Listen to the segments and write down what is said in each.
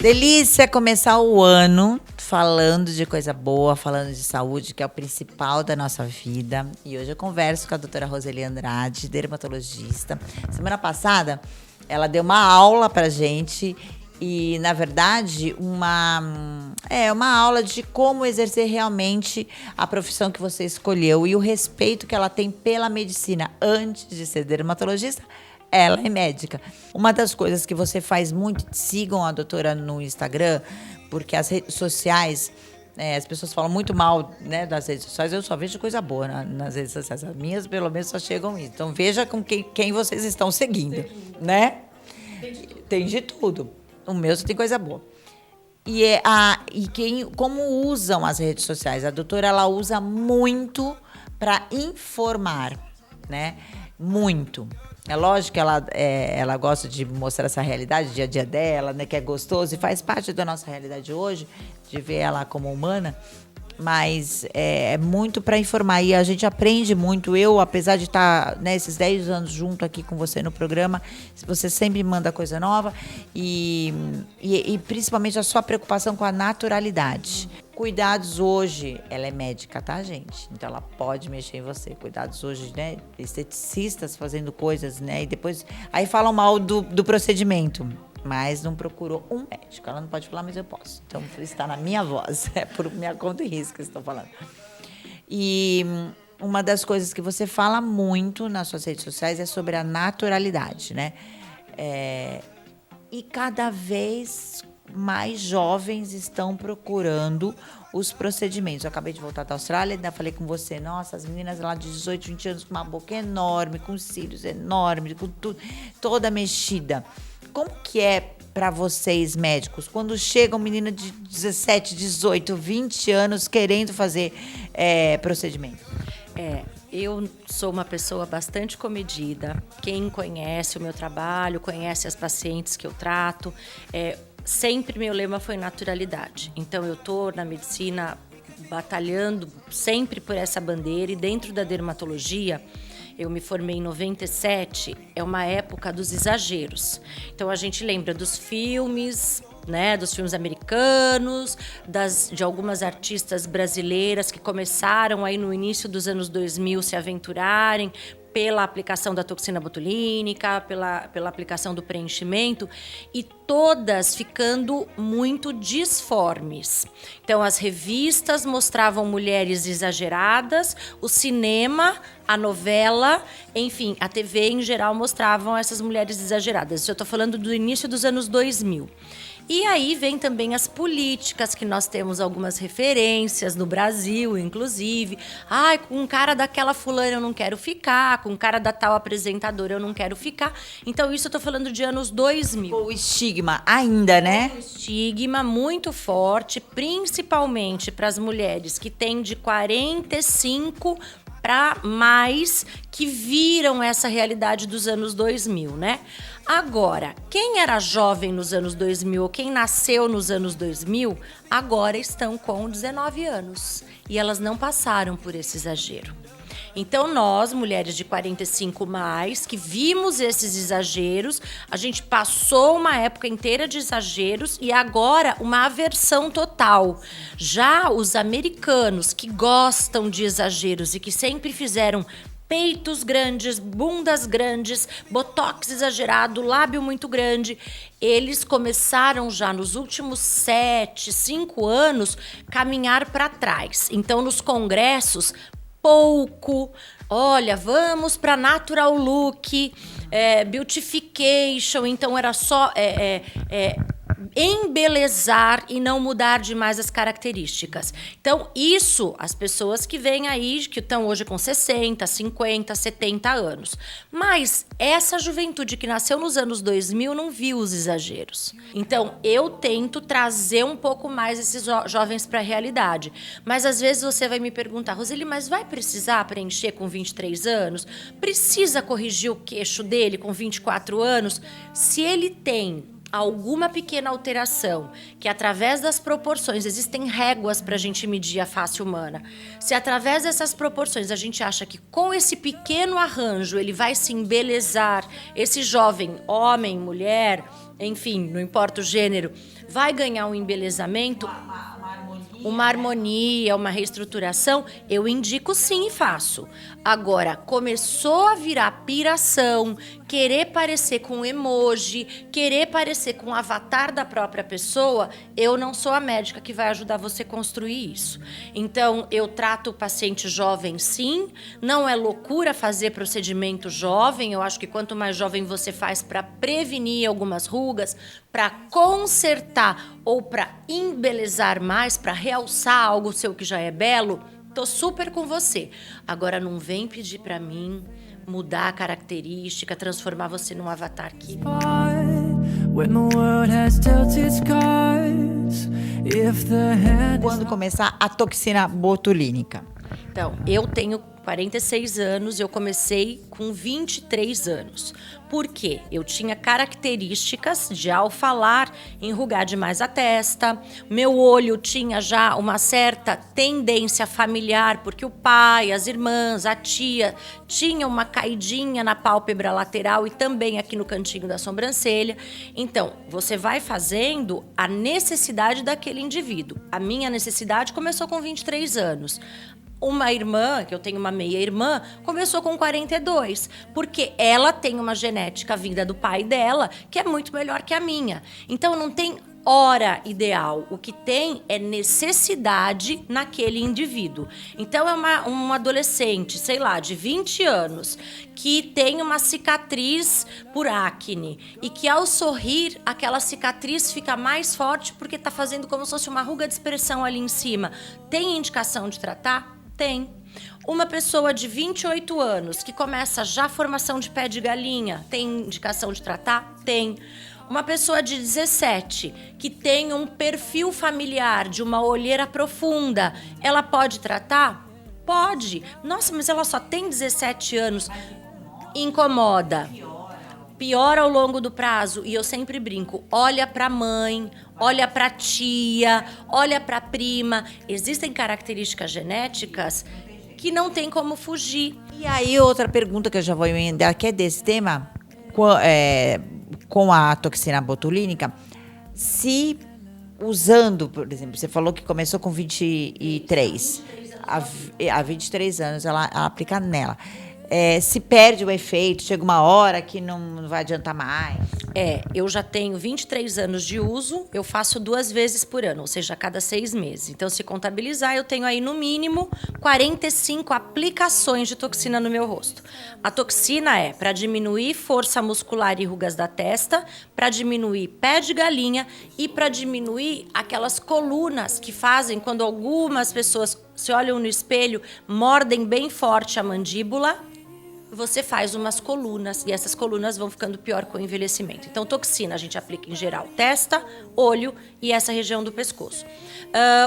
Delícia começar o ano falando de coisa boa, falando de saúde, que é o principal da nossa vida. E hoje eu converso com a doutora Roseli Andrade, dermatologista. Semana passada, ela deu uma aula pra gente e, na verdade, uma aula de como exercer realmente a profissão que você escolheu e o respeito que ela tem pela medicina antes de ser dermatologista. Ela é médica. Uma das coisas que você faz muito, sigam a doutora no Instagram, porque as redes sociais, as pessoas falam muito mal, né, das redes sociais. Eu só vejo coisa boa nas redes sociais. As minhas, pelo menos, só chegam isso. Então, veja com quem vocês estão seguindo, né? Tem de tudo. O meu só tem coisa boa. Como usam as redes sociais? A doutora, ela usa muito para informar, né? Muito. É lógico que ela gosta de mostrar essa realidade, dia a dia dela, né, que é gostoso e faz parte da nossa realidade hoje, de ver ela como humana, mas é muito para informar e a gente aprende muito. Eu, apesar de estar, né, esses 10 anos junto aqui com você no programa, você sempre manda coisa nova e principalmente a sua preocupação com a naturalidade. Cuidados hoje, ela é médica, tá, gente? Então ela pode mexer em você. Cuidados hoje, né? Esteticistas fazendo coisas, né? E depois aí falam mal do procedimento, mas não procurou um médico. Ela não pode falar, mas eu posso. Então está na minha voz, é por minha conta e risco que estou falando. E uma das coisas que você fala muito nas suas redes sociais é sobre a naturalidade, né? E cada vez mais jovens estão procurando os procedimentos. Eu acabei de voltar da Austrália, ainda falei com você, nossa, as meninas lá de 18, 20 anos com uma boca enorme, com cílios enormes, com tudo, toda mexida. Como que é para vocês, médicos, quando chega uma menina de 17, 18, 20 anos querendo fazer procedimento? Eu sou uma pessoa bastante comedida. Quem conhece o meu trabalho, conhece as pacientes que eu trato, sempre meu lema foi naturalidade. Então, eu estou na medicina batalhando sempre por essa bandeira e dentro da dermatologia, eu me formei em 97, é uma época dos exageros. Então, a gente lembra dos filmes, né, dos filmes americanos, de algumas artistas brasileiras que começaram aí no início dos anos 2000 se aventurarem pela aplicação da toxina botulínica, pela aplicação do preenchimento, e todas ficando muito disformes. Então, as revistas mostravam mulheres exageradas, o cinema, a novela, enfim, a TV em geral mostravam essas mulheres exageradas. Isso eu estou falando do início dos anos 2000. E aí vem também as políticas, que nós temos algumas referências no Brasil, inclusive. Ai, com um cara daquela fulana eu não quero ficar, com um cara da tal apresentadora eu não quero ficar. Então, isso eu tô falando de anos 2000. O estigma ainda, né? O estigma muito forte, principalmente para as mulheres que têm de 45 para mais, que viram essa realidade dos anos 2000, né? Agora, quem era jovem nos anos 2000 ou quem nasceu nos anos 2000, agora estão com 19 anos. E elas não passaram por esse exagero. Então, nós, mulheres de 45 mais, que vimos esses exageros, a gente passou uma época inteira de exageros e agora uma aversão total. Já os americanos, que gostam de exageros e que sempre fizeram peitos grandes, bundas grandes, botox exagerado, lábio muito grande, eles começaram já nos últimos 7, 5 anos caminhar para trás. Então, nos congressos, pouco, olha, vamos para natural look, beautification, então era só embelezar e não mudar demais as características. Então, isso, as pessoas que vêm aí, que estão hoje com 60, 50, 70 anos. Mas essa juventude que nasceu nos anos 2000 não viu os exageros. Então, eu tento trazer um pouco mais esses jovens para a realidade. Mas, às vezes, você vai me perguntar, Roseli, mas vai precisar preencher com 23 anos? Precisa corrigir o queixo dele com 24 anos? Se ele tem alguma pequena alteração, que através das proporções, existem réguas para a gente medir a face humana, se através dessas proporções a gente acha que com esse pequeno arranjo ele vai se embelezar, esse jovem, homem, mulher, enfim, não importa o gênero, vai ganhar um embelezamento, uma harmonia, uma reestruturação, eu indico sim e faço. Agora, começou a virar piração, querer parecer com emoji, querer parecer com o avatar da própria pessoa, eu não sou a médica que vai ajudar você a construir isso. Então, eu trato o paciente jovem sim, não é loucura fazer procedimento jovem, eu acho que quanto mais jovem você faz para prevenir algumas rugas, para consertar ou para embelezar mais, para realçar algo seu que já é belo, tô super com você. Agora não vem pedir para mim mudar a característica, transformar você num avatar químico. Quando começar a toxina botulínica? Então, eu tenho 46 anos, eu comecei com 23 anos. Por quê? Eu tinha características de, ao falar, enrugar demais a testa. Meu olho tinha já uma certa tendência familiar, porque o pai, as irmãs, a tia tinha uma caidinha na pálpebra lateral e também aqui no cantinho da sobrancelha. Então, você vai fazendo a necessidade daquele indivíduo. A minha necessidade começou com 23 anos. Uma irmã, que eu tenho uma meia-irmã, começou com 42, porque ela tem uma genética vinda do pai dela, que é muito melhor que a minha. Então, não tem hora ideal. O que tem é necessidade naquele indivíduo. Então, é um adolescente, sei lá, de 20 anos, que tem uma cicatriz por acne e que, ao sorrir, aquela cicatriz fica mais forte porque está fazendo como se fosse uma ruga de expressão ali em cima. Tem indicação de tratar? Tem. Uma pessoa de 28 anos que começa já a formação de pé de galinha, tem indicação de tratar? Tem. Uma pessoa de 17 que tem um perfil familiar de uma olheira profunda, ela pode tratar? Pode. Nossa, mas ela só tem 17 anos. Incomoda. Piora ao longo do prazo. E eu sempre brinco, olha pra mãe, olha pra tia, olha pra prima. Existem características genéticas que não tem como fugir. E aí, outra pergunta que eu já vou emendar, que é desse tema, com a toxina botulínica, se usando, por exemplo, você falou que começou com 23, há 23 anos ela aplica nela. Se perde o efeito, chega uma hora que não vai adiantar mais. Eu já tenho 23 anos de uso, eu faço 2 vezes por ano, ou seja, a cada 6 meses. Então, se contabilizar, eu tenho aí no mínimo 45 aplicações de toxina no meu rosto. A toxina é para diminuir força muscular e rugas da testa, para diminuir pé de galinha e para diminuir aquelas colunas que fazem quando algumas pessoas se olham no espelho, mordem bem forte a mandíbula. Você faz umas colunas e essas colunas vão ficando pior com o envelhecimento. Então, toxina a gente aplica em geral testa, olho e essa região do pescoço.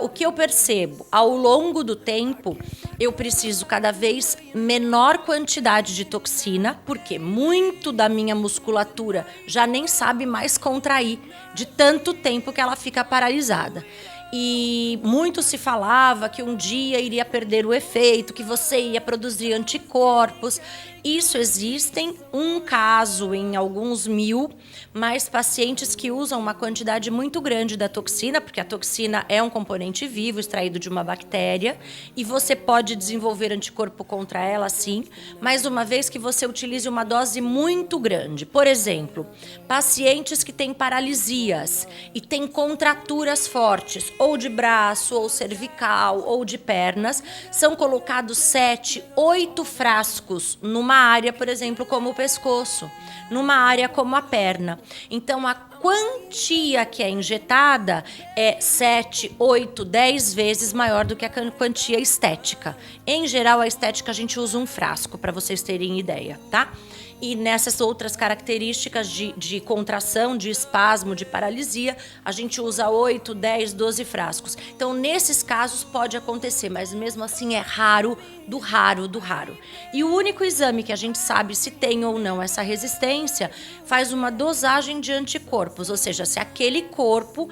O que eu percebo, ao longo do tempo, eu preciso cada vez menor quantidade de toxina, porque muito da minha musculatura já nem sabe mais contrair de tanto tempo que ela fica paralisada. E muito se falava que um dia iria perder o efeito, que você ia produzir anticorpos. Isso existem, um caso em alguns mil, mas pacientes que usam uma quantidade muito grande da toxina, porque a toxina é um componente vivo extraído de uma bactéria, e você pode desenvolver anticorpo contra ela, sim, mas uma vez que você utilize uma dose muito grande. Por exemplo, pacientes que têm paralisias e têm contraturas fortes, ou de braço, ou cervical, ou de pernas, são colocados 7, 8 frascos numa área, por exemplo, como o pescoço, numa área como a perna. Então, a quantia que é injetada é 7, 8, 10 vezes maior do que a quantia estética. Em geral, a estética a gente usa um frasco, para vocês terem ideia, tá? E nessas outras características de contração, de espasmo, de paralisia, a gente usa 8, 10, 12 frascos. Então, nesses casos pode acontecer, mas mesmo assim é raro, do raro, do raro. E o único exame que a gente sabe se tem ou não essa resistência faz uma dosagem de anticorpos, ou seja, se aquele corpo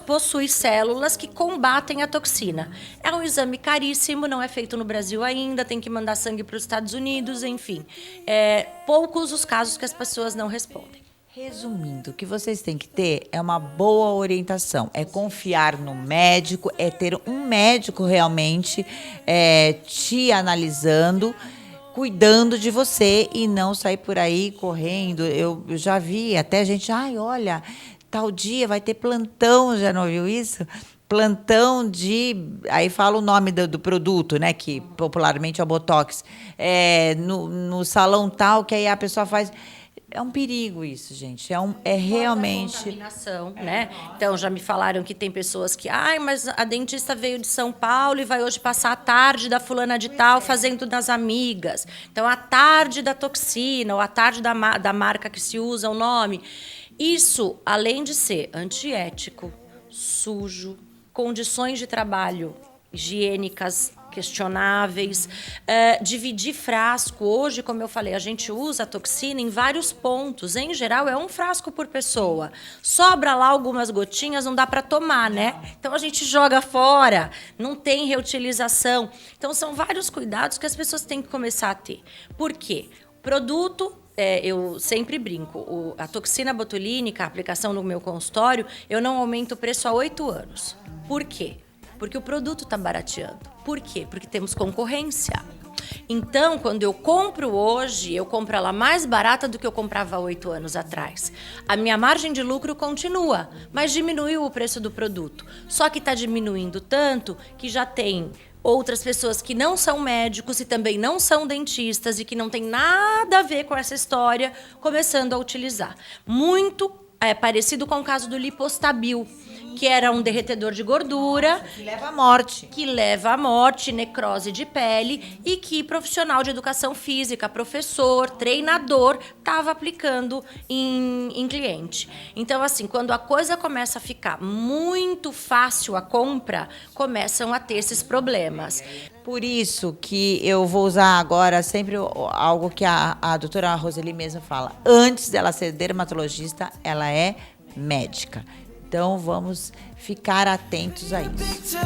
possui células que combatem a toxina. É um exame caríssimo, não é feito no Brasil ainda, tem que mandar sangue para os Estados Unidos, enfim. Poucos os casos que as pessoas não respondem. Resumindo, o que vocês têm que ter é uma boa orientação, é confiar no médico, é ter um médico realmente te analisando, cuidando de você e não sair por aí correndo. Eu já vi até gente, olha, tal dia vai ter plantão, já não ouviu isso? Plantão de... Aí fala o nome do produto, né? Que popularmente é o Botox. No salão tal, que aí a pessoa faz... É um perigo isso, gente. É realmente... Contaminação, né? Então, já me falaram que tem pessoas que... mas a dentista veio de São Paulo e vai hoje passar a tarde da fulana de tal fazendo das amigas. Então, a tarde da toxina, ou a tarde da marca que se usa o nome. Isso, além de ser antiético, sujo, condições de trabalho higiênicas questionáveis, dividir frasco. Hoje, como eu falei, a gente usa a toxina em vários pontos. Em geral, é um frasco por pessoa. Sobra lá algumas gotinhas, não dá para tomar, né? Então, a gente joga fora, não tem reutilização. Então, são vários cuidados que as pessoas têm que começar a ter. Por quê? Produto... eu sempre brinco, a toxina botulínica, a aplicação no meu consultório, eu não aumento o preço há 8 anos. Por quê? Porque o produto está barateando. Por quê? Porque temos concorrência. Então, quando eu compro hoje, eu compro ela mais barata do que eu comprava há 8 anos atrás. A minha margem de lucro continua, mas diminuiu o preço do produto. Só que está diminuindo tanto que já tem outras pessoas que não são médicos e também não são dentistas e que não tem nada a ver com essa história começando a utilizar. Muito parecido com o caso do Lipostabil, que era um derretedor de gordura. Que leva à morte. Que leva à morte, necrose de pele, e que profissional de educação física, professor, treinador, estava aplicando em cliente. Então, assim, quando a coisa começa a ficar muito fácil a compra, começam a ter esses problemas. Por isso que eu vou usar agora sempre algo que a doutora Roseli mesma fala. Antes dela ser dermatologista, ela é médica. Então, vamos ficar atentos a isso.